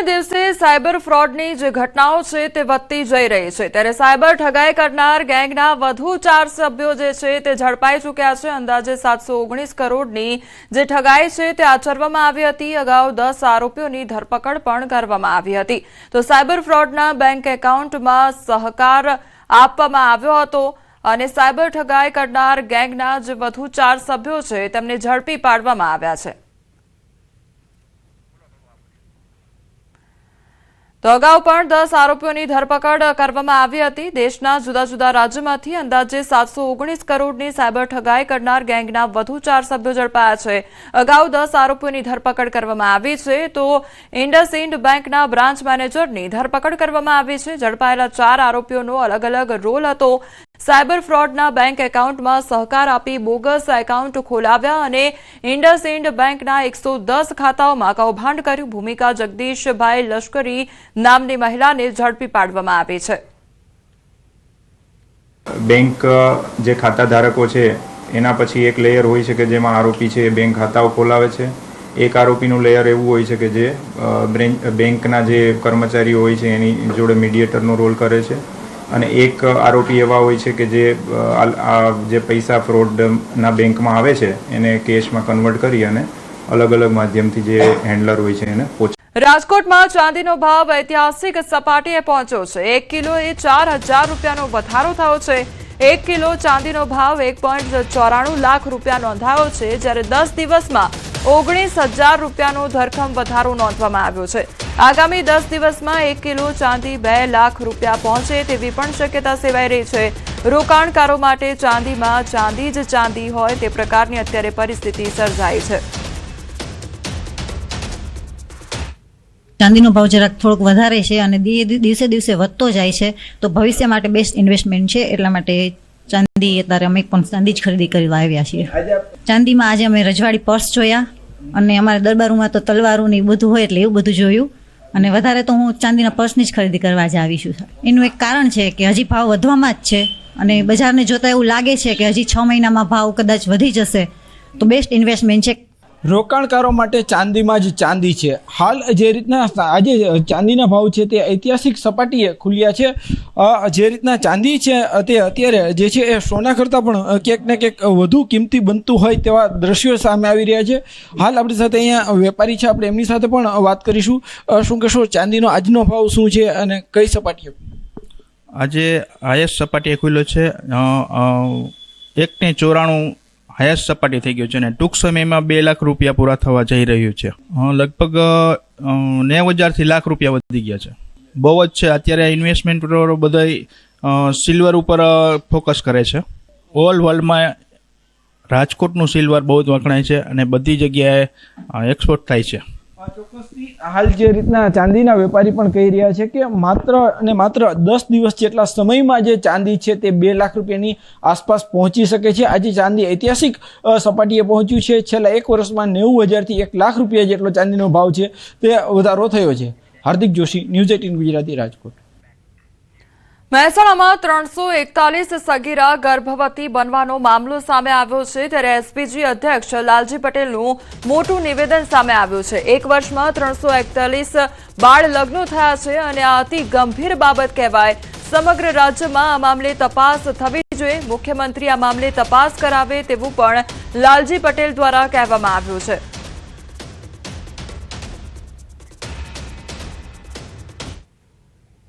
દિવસે ને દિવસે સાયબર ફ્રોડની જે ઘટનાઓ છે તે વધતી જઈ રહી છે, ત્યારે સાયબર ઠગાઈ કરનાર ગેંગના વધુ 4 સભ્યો જે છે તે ઝડપાઈ ચૂક્યા છે। અંદાજે 719 કરોડની જે ઠગાઈ છે તે આચરવામાં આવી હતી। અગાઉ 10 આરોપીઓની ધરપકડ પણ કરવામાં આવી હતી। તો સાયબર ફ્રોડના બેંક એકાઉન્ટમાં સહકાર આપવામાં આવ્યો હતો અને સાયબર ઠગાઈ કરનાર ગેંગના જે વધુ 4 સભ્યો છે તેમને ઝડપી પાડવામાં આવ્યા છે। તો અગાઉ પણ 10 આરોપીઓની ધરપકડ કરવામાં આવી હતી। દેશના જુદા જુદા રાજ્યોમાંથી અંદાજે 719 કરોડની સાયબર ઠગાઈ કરનાર ગેંગના વધુ 4 સભ્યો ઝડપાયા છે। અગાઉ 10 આરોપીઓની ધરપકડ કરવામાં આવી છે, તો ઇન્ડસઇન્ડ બેંકના બ્રાન્ચ મેનેજરની ધરપકડ કરવામાં આવી છે। ઝડપાયેલા 4 આરોપીઓનો અલગ અલગ રોલ હતો। સાયબર ફ્રોડના બેંક એકાઉન્ટમાં સહકાર આપી બોગસ એકાઉન્ટ ખોલાવ્યા અને ઇન્ડસઇન્ડ બેંકના 110 ખાતાઓમાં કૌભાંડ કર્યું। ભૂમિકા જગદીશભાઈ લશ્કરી નામની મહિલાને ઝડપી પાડવામાં આવી છે। બેંક જે ખાતા ધારકો છે એના પછી એક લેયર હોય છે કે જેમાં આરોપી છે એ બેંક ખાતાઓ ખોલાવે છે। એક આરોપીનું લેયર એવું હોય છે કે જે બેંકના જે કર્મચારીઓ હોય છે એની જોડે મીડિયેટરનો રોલ કરે છે, અને એક આરોપી એવા હોય છે કે જે પૈસા ફ્રોડના બેંકમાં આવે છે એને કેશમાં કન્વર્ટ કરી અને અલગ અલગ માધ્યમથી જે હેન્ડલર હોય છે એને પહોંચે। રાજકોટમાં ચાંદીનો ભાવ ઐતિહાસિક સપાટીએ પહોંચ્યો છે। 1 કિલોએ 4000 રૂપિયાનો વધારો થયો છે। 1 કિલો ચાંદીનો ભાવ 1.94 લાખ રૂપિયા નોંધાયો છે, જ્યારે 10 દિવસમાં 19000 રૂપિયાનો ધરખમ વધારો નોંધવામાં આવ્યો છે। આગામી 10 દિવસમાં 1 કિલો ચાંદી 2 લાખ રૂપિયા પહોંચે તેવી પણ શક્યતા સેવાઈ રહી છે। રોકાણકારો માટે ચાંદીમાં ચાંદી જ ચાંદી હોય તે પ્રકારની અત્યારે પરિસ્થિતિ સર્જાઈ છે। ચાંદીનો ભાવ જરાક થોડોક વધારે છે અને દિવસે દિવસે વધતો જાય છે, તો ભવિષ્ય માટે બેસ્ટ ઇન્વેસ્ટમેન્ટ છે। એટલા માટે ચાંદી અત્યારે અમે પણ ચાંદી જ ખરીદી કરવા આવ્યા છીએ। ચાંદીમાં આજે અમે રજવાડી પર્સ જોયા અને અમારા દરબારોમાં તો તલવારો ને બધું હોય એટલે એવું બધું જોયું, અને વધારે તો હું ચાંદીના પર્સની જ ખરીદી કરવા જ આવી છું। એનું એક કારણ છે કે હજી ભાવ વધવામાં જ છે અને બજારને જોતા એવું લાગે છે કે હજી 6 મહિનામાં ભાવ કદાચ વધી જશે, તો બેસ્ટ ઇન્વેસ્ટમેન્ટ છે। રોકાણકારો માટે ચાંદીમાં જ ચાંદી છે। હાલ જે રીતના આજે ચાંદીના ભાવ છે તે ઐતિહાસિક સપાટીએ ખુલ્યા છે। જે રીતના ચાંદી છે તે અત્યારે જે છે એ સોના કરતાં પણ ક્યાંક ને ક્યાંક વધુ કિંમતી બનતું હોય તેવા દ્રશ્યો સામે આવી રહ્યા છે। હાલ આપણી સાથે અહીંયા વેપારી છે, આપણે એમની સાથે પણ વાત કરીશું। શું કહેશો, ચાંદીનો આજનો ભાવ શું છે અને કઈ સપાટીએ? આજે હાઈએસ્ટ સપાટીએ ખુલ્યો છે 1.94 હાઈએસ્ટ સપાટી થઈ ગયું છે અને ટૂંક સમયમાં 2 લાખ રૂપિયા પૂરા થવા જઈ રહ્યું છે। લગભગ 90,000 થી લાખ રૂપિયા વધી ગયા છે। બહુ જ છે। અત્યારે ઇન્વેસ્ટમેન્ટ બધા સિલ્વર ઉપર ફોકસ કરે છે। ઓલ વર્લ્ડમાં રાજકોટનું સિલ્વર બહુ જ વખણાય છે અને બધી જગ્યાએ એક્સપોર્ટ થાય છે। ચોક્કસથી હાલ જે રીતના ચાંદીના વેપારી પણ કહી રહ્યા છે કે માત્ર અને માત્ર 10 દિવસ જેટલા સમયમાં જે ચાંદી છે તે 2 લાખ રૂપિયાની આસપાસ પહોંચી શકે છે। આજે ચાંદી ઐતિહાસિક સપાટીએ પહોંચ્યું છે। છેલ્લા 1 વર્ષમાં 90,000 થી 1 લાખ રૂપિયા જેટલો ચાંદીનો ભાવ છે તે વધારો થયો છે। હાર્દિક જોશી, ન્યૂઝ 18 ગુજરાતી, રાજકોટ। મહેસાણામાં 341 સગીરા ગર્ભવતી બનવાનો મામલો સામે આવ્યો છે, ત્યારે એસપીજી અધ્યક્ષ લાલજી પટેલનું મોટું નિવેદન સામે આવ્યું છે। 1 વર્ષમાં 341 બાળ લગ્નો થયા છે અને આ અતિ ગંભીર બાબત કહેવાય। સમગ્ર રાજ્યમાં આ મામલે તપાસ થવી જોઈએ। મુખ્યમંત્રી આ મામલે તપાસ કરાવે તેવું પણ લાલજી પટેલ દ્વારા કહેવામાં આવ્યું છે।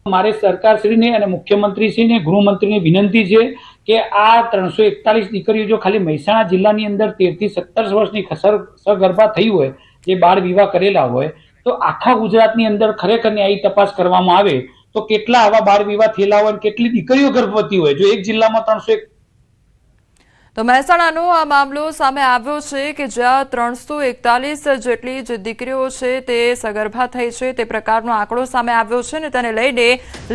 મારે સરકારશ્રીને અને મુખ્યમંત્રીશ્રીને ગૃહમંત્રીને વિનંતી છે કે આ 341 દીકરીઓ જો ખાલી મહેસાણા જિલ્લાની અંદર 13 થી 17 વર્ષની સગર્ભા થઈ હોય, જે બાળ વિવાહ કરેલા હોય, તો આખા ગુજરાતની અંદર ખરેખર ન્યાયી તપાસ કરવામાં આવે તો કેટલા આવા બાળ વિવાહ થયેલા હોય, કેટલી દીકરીઓ ગર્ભવતી હોય। જો એક જિલ્લામાં 301 તો મહેસાણાનો આ મામલો સામે આવ્યો છે કે જ્યાં 341 જેટલી જે દીકરીઓ છે તે સગર્ભા થઈ છે તે પ્રકારનો આંકડો સામે આવ્યો છે અને તેને લઈને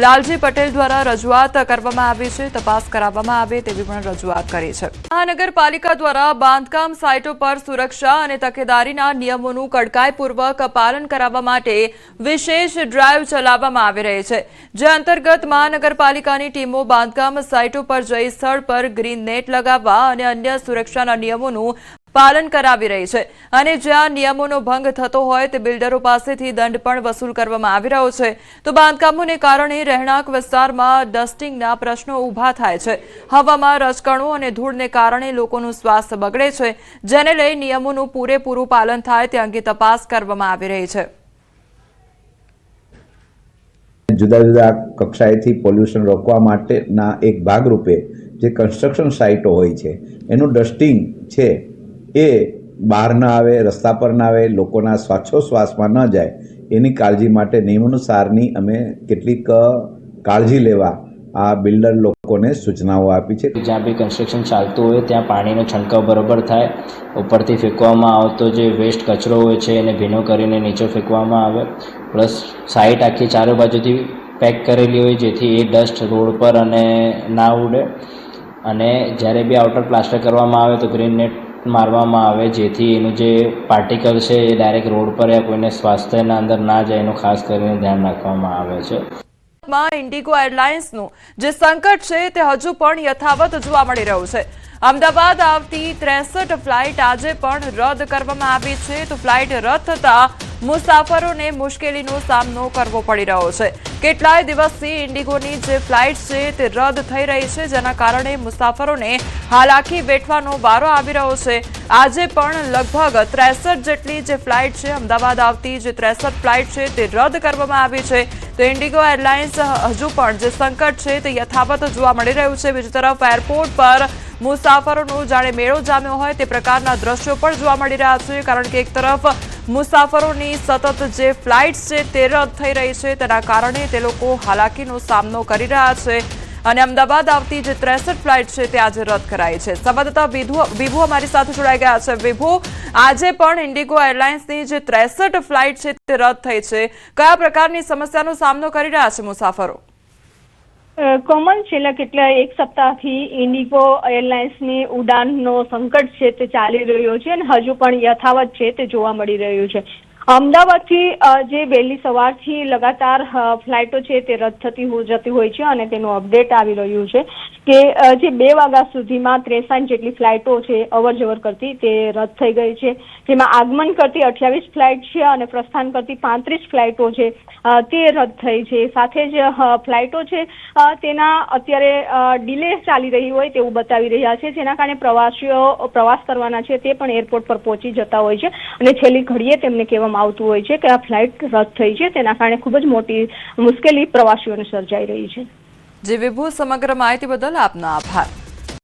લાલજી પટેલ દ્વારા રજૂઆત કરવામાં આવી છે। તપાસ કરાવવામાં આવે તેવી પણ રજૂઆત કરી છે। મહાનગરપાલિકા દ્વારા બાંધકામ સાઇટો પર સુરક્ષા અને તકેદારીના નિયમોનું કડકાઈપૂર્વક પાલન કરાવવા માટે વિશેષ ડ્રાઈવ ચલાવવામાં આવી રહી છે, જે અંતર્ગત મહાનગરપાલિકાની ટીમો બાંધકામ સાઇટો પર જઈ સ્થળ પર ગ્રીન નેટ લગાવવા અને અન્ય સુરક્ષાના નિયમોનું પાલન કરાવી રહી છે અને જ્યાં નિયમોનો ભંગ થતો હોય તે બિલ્ડરો પાસેથી દંડ પણ વસૂલ કરવામાં આવી રહ્યો છે તો બાંધકામોને કારણે રહેણાંક વિસ્તારમાં ડસ્ટિંગના પ્રશ્નો ઊભા થાય છે. હવામાં રજકણો અને ધૂળને કારણે લોકોનું સ્વાસ્થ્ય બગડે છે, જેને લઈ નિયમોનું પૂરેપૂરું પાલન થાય તે અંગે તપાસ કરવામાં આવી રહી છે. જુદા જુદા કક્ષાએથી પોલ્યુશન રોકવા માટેના એક ભાગરૂપે જે કન્સ્ટ્રક્શન સાઇટો હોય છે એનું ડસ્ટિંગ છે એ બહાર ન આવે, રસ્તા પર ન આવે, લોકોના શ્વાસોશ્વાસમાં ન જાય એની કાળજી માટે નિયમાનુસારની અમે કેટલીક કાળજી લેવા આ બિલ્ડર લોકોને સૂચનાઓ આપી છે. જ્યાં બી કન્સ્ટ્રક્શન ચાલતું હોય ત્યાં પાણીનો છંટકાવ બરોબર થાય, ઉપરથી ફેંકવામાં આવતો જે વેસ્ટ કચરો હોય છે એને ભીનો કરીને નીચે ફેંકવામાં આવે, પ્લસ સાઇટ આખી ચારે બાજુથી પેક કરેલી હોય જેથી એ ડસ્ટ રોડ પર અને ના ઉડે, અને જ્યારે બી આઉટર પ્લાસ્ટર કરવામાં આવે તો ગ્રીન નેટ મારવામાં આવે જેથી એનું જે પાર્ટિકલ છે એ ડાયરેક્ટ રોડ પર યા કોઈને સ્વાસ્થ્યના અંદર ના જાય એનું ખાસ કરીને ધ્યાન રાખવામાં આવે છે. ઇન્ડિગો એરલાઇન્સનું જે સંકટ છે તે હજુ પણ યથાવત જોવા મળી રહ્યું છે. અમદાવાદ આવતી 63 ફ્લાઇટ આજે પણ રદ કરવામાં આવી છે તો ફ્લાઇટ રદ થતા મુસાફરોને મુશ્કેલીનો સામનો કરવો પડી રહ્યો છે. કેટલાય દિવસથી ઇન્ડિગોની જે ફ્લાઇટ છે તે રદ થઈ રહી છે, જેના કારણે મુસાફરોને હાલાકી વેઠવાનો વારો આવી રહ્યો છે. આજે પણ લગભગ 63 જેટલી જે ફ્લાઇટ છે અમદાવાદ આવતી જે 63 ફ્લાઇટ છે તે રદ કરવામાં આવી છે તો ઇન્ડિગો એરલાઇન્સ હજુ પણ જે સંકટ છે તે યથાવત જોવા મળી રહ્યું છે. બીજી તરફ એરપોર્ટ પર મુસાફરોનો જાણે મેળો જામ્યો હોય તે પ્રકારના દ્રશ્યો પણ જોવા મળી રહ્યા છે, કારણ કે એક તરફ મુસાફરોની સતત જે ફ્લાઇટ્સ છે તે રદ થઈ રહી છે, તેના કારણે તે લોકો હાલાકીનો સામનો કરી રહ્યા છે અને અમદાવાદ આવતી જે 63 ફ્લાઇટ છે તે આજે રદ કરાઈ છે. સંવાદદાતા વિભુ અમારી સાથે જોડાઈ ગયા છે. વિભુ, આજે પણ ઇન્ડિગો એરલાઇન્સની જે 63 ફ્લાઇટ છે તે રદ થઈ છે, કયા પ્રકારની સમસ્યાનો સામનો કરી રહ્યા છે મુસાફરો? કોમલ, છેલ્લા એક સપ્તાહથી ઇન્ડિગો એરલાઇન્સની ઉડાનનો સંકટ છે તે ચાલી રહ્યો છે અને હજુ પણ યથાવત છે તે જોવા મળી રહ્યું છે. અમદાવાદથી જે વહેલી સવારથી લગાતાર ફ્લાઇટો છે તે રદ જતી હોય છે અને તેનું અપડેટ આવી રહ્યું છે કે જે 2 વાગ્યા સુધીમાં 63 જેટલી ફ્લાઇટો છે અવર જવર કરતી તે રદ થઈ ગઈ છે, જેમાં આગમન કરતી 28 ફ્લાઇટ છે અને પ્રસ્થાન કરતી 35 ફ્લાઇટો છે તે રદ થઈ છે. સાથે જ ફ્લાઇટો છે તેના અત્યારે ડિલે ચાલી રહી હોય તેવું બતાવી રહ્યા છે, જેના કારણે પ્રવાસીઓ પ્રવાસ કરવાના છે તે પણ એરપોર્ટ પર પહોંચી જતા હોય છે અને છેલ્લી ઘડીએ તેમને કહેવામાં આવતું હોય છે કે આ ફ્લાઇટ રદ થઈ છે, તેના કારણે ખૂબ જ મોટી મુશ્કેલી પ્રવાસીઓને સર્જાઈ રહી છે. જે વિભુ, સમગ્ર માહિતી બદલ આપનો આભાર.